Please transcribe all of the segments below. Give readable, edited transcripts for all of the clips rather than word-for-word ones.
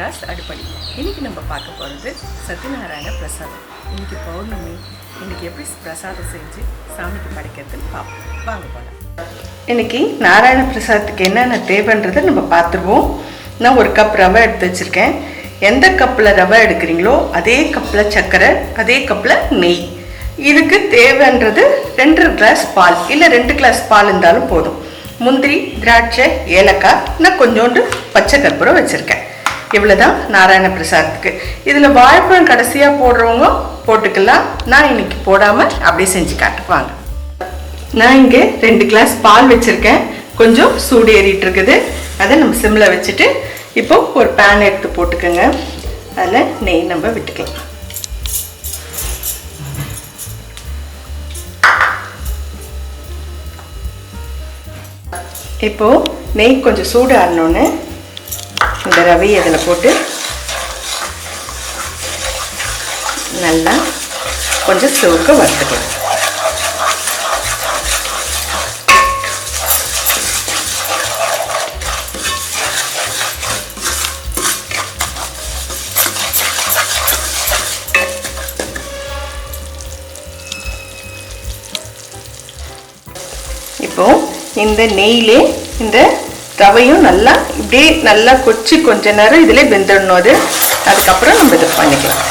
Class அடுப்படி. இன்றைக்கி நம்ம பார்க்க போகிறது சத்யநாராயண பிரசாதம். இன்றைக்கி பௌர்ணமி. இன்றைக்கி எப்படி பிரசாதம் செஞ்சு சாமிக்கு படைக்கிறதுன்னு பார்ப்போம். வாங்க போகலாம். இன்றைக்கி நாராயண பிரசாதத்துக்கு என்னென்ன தேவைன்றதை நம்ம பார்த்துருவோம். நான் ஒரு கப் ரவை எடுத்து வச்சுருக்கேன். எந்த கப்பில் ரவை எடுக்கிறீங்களோ அதே கப்பில் சர்க்கரை, அதே கப்பில் நெய். இதுக்கு தேவைன்றது 2 கிளாஸ் பால், இல்லை 2 கிளாஸ் பால் இருந்தாலும் போதும். முந்திரி, திராட்சை, ஏலக்காய், நான் கொஞ்சோண்டு பச்சை கற்பூரம் வச்சுருக்கேன். இவ்வளோதான் நாராயண பிரசாதத்துக்கு. இதில் வாழைப்பழம் கடைசியாக போடுறவங்க போட்டுக்கலாம். நான் இன்னைக்கு போடாமல் அப்படியே செஞ்சு காட்டுவாங்க. நான் இங்கே 2 கிளாஸ் பால் வச்சுருக்கேன். கொஞ்சம் சூடு ஏறிட்டு இருக்குது. அதை நம்ம சிம்மில் வச்சுட்டு இப்போ ஒரு பேன் எடுத்து போட்டுக்கோங்க. அதில் நெய் நம்ம விட்டுக்கலாம். இப்போது நெய் கொஞ்சம் சூடு ஆடணுன்னு இந்த ரவையை அதில் போட்டு நல்லா கொஞ்சம் சிவக்க வறுத்துக்கலாம். இப்போது இந்த நெய்யிலே இந்த ரவையும் நல்லா இப்படியே நல்லா கொச்சி கொஞ்ச நேரம் இதிலே வெந்துடணும். அதுக்கப்புறம் நம்ம இது பண்ணிக்கலாம்.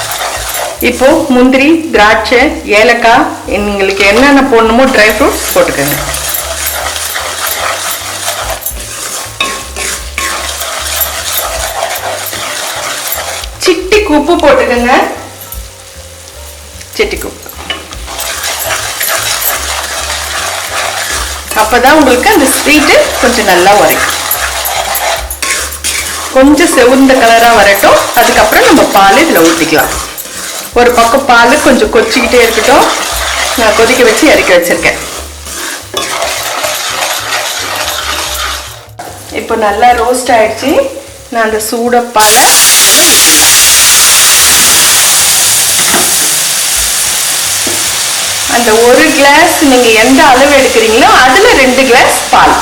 இப்போது முந்திரி, திராட்சை, ஏலக்காய், உங்களுக்கு என்னென்ன போடணுமோ ட்ரை ஃப்ரூட்ஸ் போட்டுக்கோங்க. சிட்டி உப்பு போட்டுக்கோங்க. சிட்டி உப்பு. அப்போதான் உங்களுக்கு அந்த ஸ்வீட்டு கொஞ்சம் நல்லா வரைக்கும். கொஞ்சம் செவந்த கலராக வரட்டும். அதுக்கப்புறம் நம்ம பால் இதில் ஊற்றிக்கலாம். ஒரு பக்கம் பால் கொஞ்சம் கொச்சிக்கிட்டே இருக்கட்டும். நான் கொதிக்க வச்சு இறக்கி வச்சுருக்கேன். இப்போ நல்லா ரோஸ்ட் ஆயிடுச்சு. நான் அந்த சூட பாலை அந்த 1 கிளாஸ் நீங்கள் எந்த அளவு எடுக்கிறீங்களோ அதில் 2 கிளாஸ் பால்.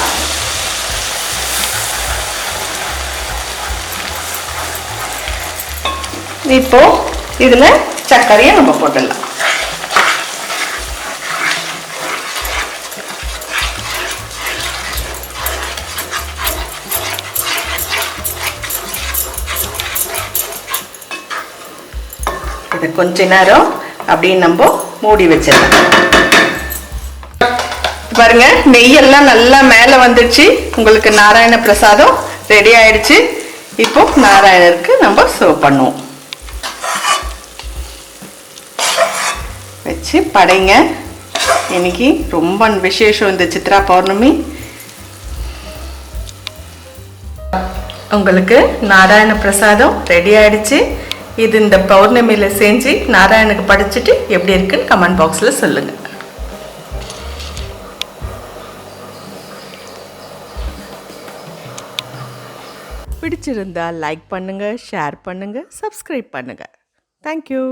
இப்போ இதில் சர்க்கரையை நம்ம போட்டுடலாம். இதை கொஞ்ச நேரம் அப்படியே நம்ம மூடி வச்சிடலாம். பாருங்க, நெய்யெல்லாம் நல்லா மேலே வந்துடுச்சு. உங்களுக்கு நாராயண பிரசாதம் ரெடி ஆயிடுச்சு. இப்போ நாராயணருக்கு நம்ம சர்வ் பண்ணுவோம். வச்சு படைங்க. இன்னைக்கு ரொம்ப விசேஷம் இந்த சித்ரா பௌர்ணமி. உங்களுக்கு நாராயண பிரசாதம் ரெடி ஆயிடுச்சு. இது இந்த பௌர்ணமியில் செஞ்சு நாராயணுக்கு படைச்சிட்டு எப்படி இருக்குன்னு கமெண்ட் பாக்ஸில் சொல்லுங்கள். பிடிச்சிருந்தா லைக் பண்ணுங்கள், ஷேர் பண்ணுங்கள், சப்ஸ்கிரைப் பண்ணுங்கள். தேங்க்யூ.